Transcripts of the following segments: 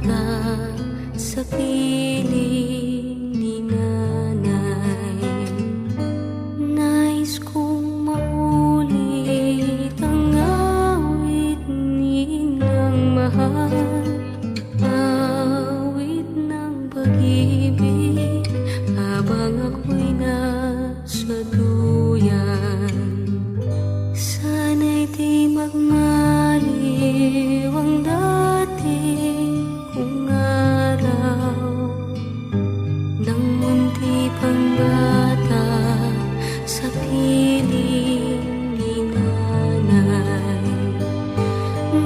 ka sa piling ni nanay. Nais kong maulit ang awit ninang mahal, awit ng pag-ibig habang ako'y nasa duyan. Sana'y di magmaliw ang dating kong araw, nang munti pang bata sa piling ni nanay.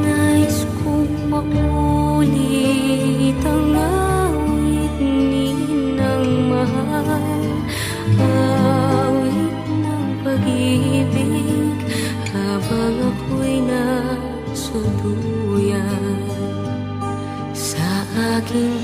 Nais kong maulit ang awit ninang mahal, awit ng pag-ibig habang ako'y nasa duyan. Sa aking